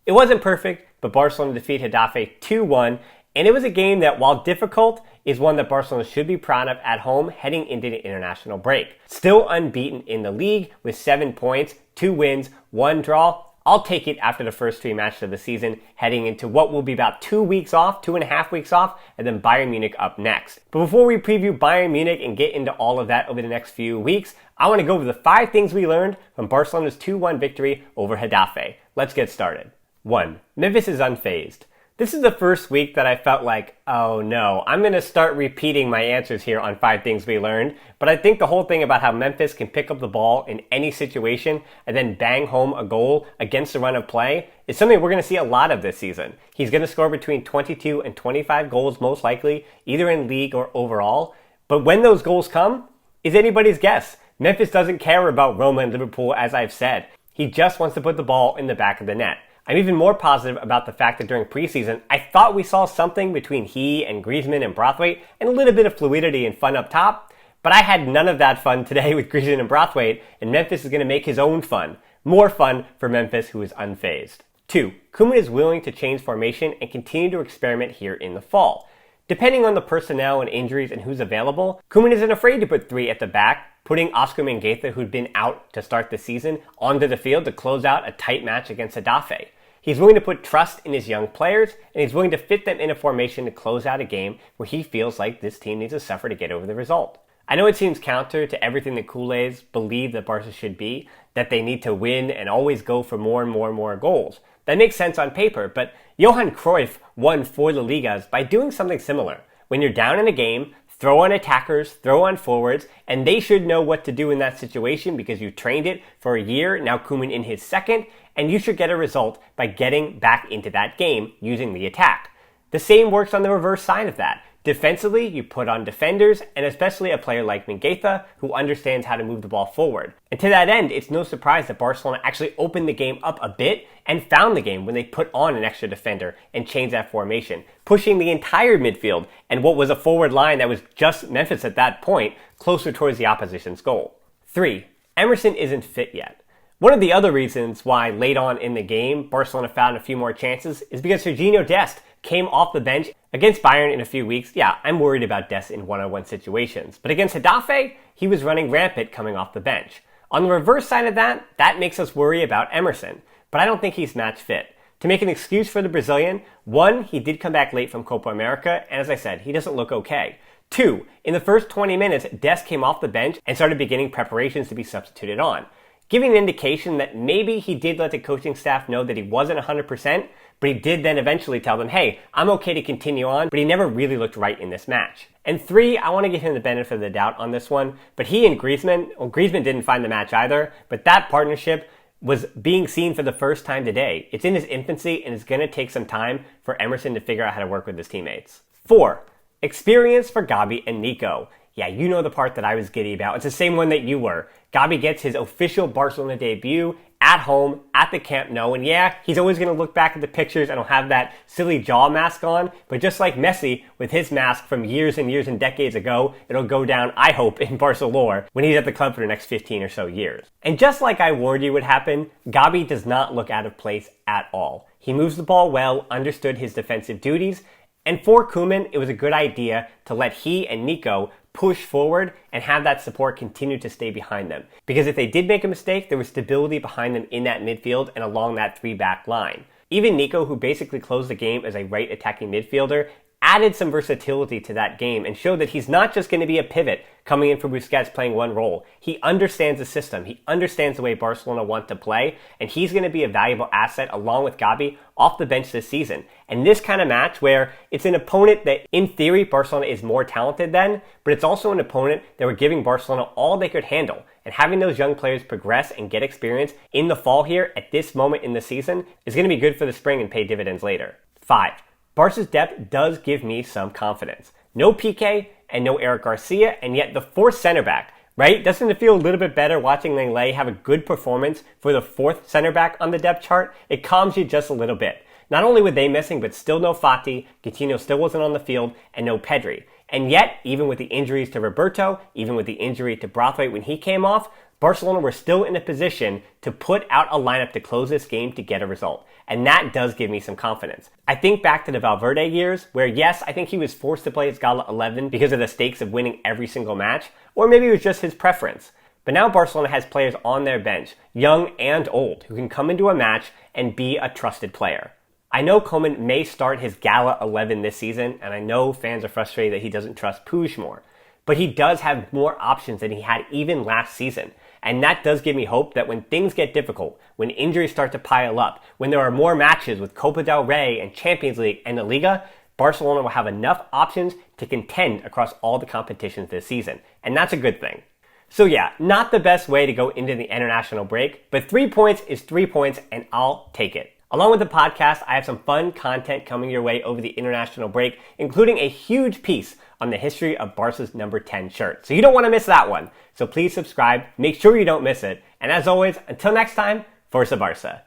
It wasn't perfect, but Barcelona defeated Getafe 2-1, and it was a game that, while difficult, is one that Barcelona should be proud of at home heading into the international break. Still unbeaten in the league with 7 points, 2 wins, 1 draw. I'll take it after the first 3 matches of the season, heading into what will be about 2 weeks off, 2.5 weeks off, and then Bayern Munich up next. But before we preview Bayern Munich and get into all of that over the next few weeks, I want to go over the 5 things we learned from Barcelona's 2-1 victory over Getafe. Let's get started. 1. Memphis is unfazed. This is the first week that I felt like, oh no, I'm going to start repeating my answers here on 5 things we learned, but I think the whole thing about how Memphis can pick up the ball in any situation and then bang home a goal against the run of play is something we're going to see a lot of this season. He's going to score between 22 and 25 goals most likely, either in league or overall, but when those goals come is anybody's guess. Memphis doesn't care about Roma and Liverpool, as I've said. He just wants to put the ball in the back of the net. I'm even more positive about the fact that during preseason, I thought we saw something between he and Griezmann and Braithwaite and a little bit of fluidity and fun up top, but I had none of that fun today with Griezmann and Braithwaite, and Memphis is going to make his own fun. More fun for Memphis, who is unfazed. 2. Koeman is willing to change formation and continue to experiment here in the fall. Depending on the personnel and injuries and who's available, Koeman isn't afraid to put 3 at the back, putting Oscar Mingueza, who'd been out to start the season, onto the field to close out a tight match against Getafe. He's willing to put trust in his young players, and he's willing to fit them in a formation to close out a game where he feels like this team needs to suffer to get over the result. I know it seems counter to everything the Kool-Aids believe that Barca should be, that they need to win and always go for more and more and more goals. That makes sense on paper, but Johan Cruyff won 4 La Ligas by doing something similar. When you're down in a game, throw on attackers, throw on forwards, and they should know what to do in that situation because you trained it for a year, now Koeman in his second, and you should get a result by getting back into that game using the attack. The same works on the reverse side of that. Defensively, you put on defenders, and especially a player like Mingueza, who understands how to move the ball forward. And to that end, it's no surprise that Barcelona actually opened the game up a bit and found the game when they put on an extra defender and changed that formation, pushing the entire midfield and what was a forward line that was just Memphis at that point closer towards the opposition's goal. 3. Emerson isn't fit yet. One of the other reasons why late on in the game Barcelona found a few more chances is because Serginho Dest came off the bench against Bayern in a few weeks. Yeah, I'm worried about Dest in one-on-one situations, but against Getafe, he was running rampant coming off the bench. On the reverse side of that, that makes us worry about Emerson, but I don't think he's match fit. To make an excuse for the Brazilian, 1, he did come back late from Copa America, and as I said, he doesn't look okay. 2, in the first 20 minutes, Dest came off the bench and started beginning preparations to be substituted on, giving an indication that maybe he did let the coaching staff know that he wasn't 100%, but he did then eventually tell them, hey, I'm okay to continue on, but he never really looked right in this match. And 3, I want to give him the benefit of the doubt on this one, but he and Griezmann didn't find the match either, but that partnership was being seen for the first time today. It's in its infancy, and it's going to take some time for Emerson to figure out how to work with his teammates. 4, experience for Gabi and Nicos. Yeah, you know the part that I was giddy about. It's the same one that you were. Gabi gets his official Barcelona debut at home at the Camp Nou, and yeah, he's always going to look back at the pictures and he'll have that silly jaw mask on, but just like Messi with his mask from years and years and decades ago, it'll go down, I hope, in Barca lore when he's at the club for the next 15 or so years. And just like I warned you would happen, Gabi does not look out of place at all. He moves the ball well, understood his defensive duties, and for Koeman, it was a good idea to let he and Nicos push forward and have that support continue to stay behind them. Because if they did make a mistake, there was stability behind them in that midfield and along that 3-back line. Even Nicos, who basically closed the game as a right attacking midfielder, added some versatility to that game and showed that he's not just going to be a pivot coming in for Busquets playing one role. He understands the system. He understands the way Barcelona want to play, and he's going to be a valuable asset along with Gavi off the bench this season. And this kind of match where it's an opponent that in theory Barcelona is more talented than, but it's also an opponent that were giving Barcelona all they could handle. And having those young players progress and get experience in the fall here at this moment in the season is going to be good for the spring and pay dividends later. 5. Barca's depth does give me some confidence. No Piqué and no Eric Garcia, and yet the 4th center back, right? Doesn't it feel a little bit better watching Lenglet have a good performance for the 4th center back on the depth chart? It calms you just a little bit. Not only were they missing, but still no Fati, Coutinho still wasn't on the field, and no Pedri. And yet, even with the injuries to Roberto, even with the injury to Braithwaite when he came off, Barcelona were still in a position to put out a lineup to close this game to get a result. And that does give me some confidence. I think back to the Valverde years, where yes, I think he was forced to play his Gala 11 because of the stakes of winning every single match, or maybe it was just his preference. But now Barcelona has players on their bench, young and old, who can come into a match and be a trusted player. I know Koeman may start his Gala 11 this season, and I know fans are frustrated that he doesn't trust Puig more. But he does have more options than he had even last season. And that does give me hope that when things get difficult, when injuries start to pile up, when there are more matches with Copa del Rey and Champions League and the Liga, Barcelona will have enough options to contend across all the competitions this season. And that's a good thing. So yeah, not the best way to go into the international break, but 3 points is 3 points and I'll take it. Along with the podcast, I have some fun content coming your way over the international break, including a huge piece on the history of Barca's number 10 shirt. So you don't want to miss that one. So please subscribe, make sure you don't miss it. And as always, until next time, Forza Barca.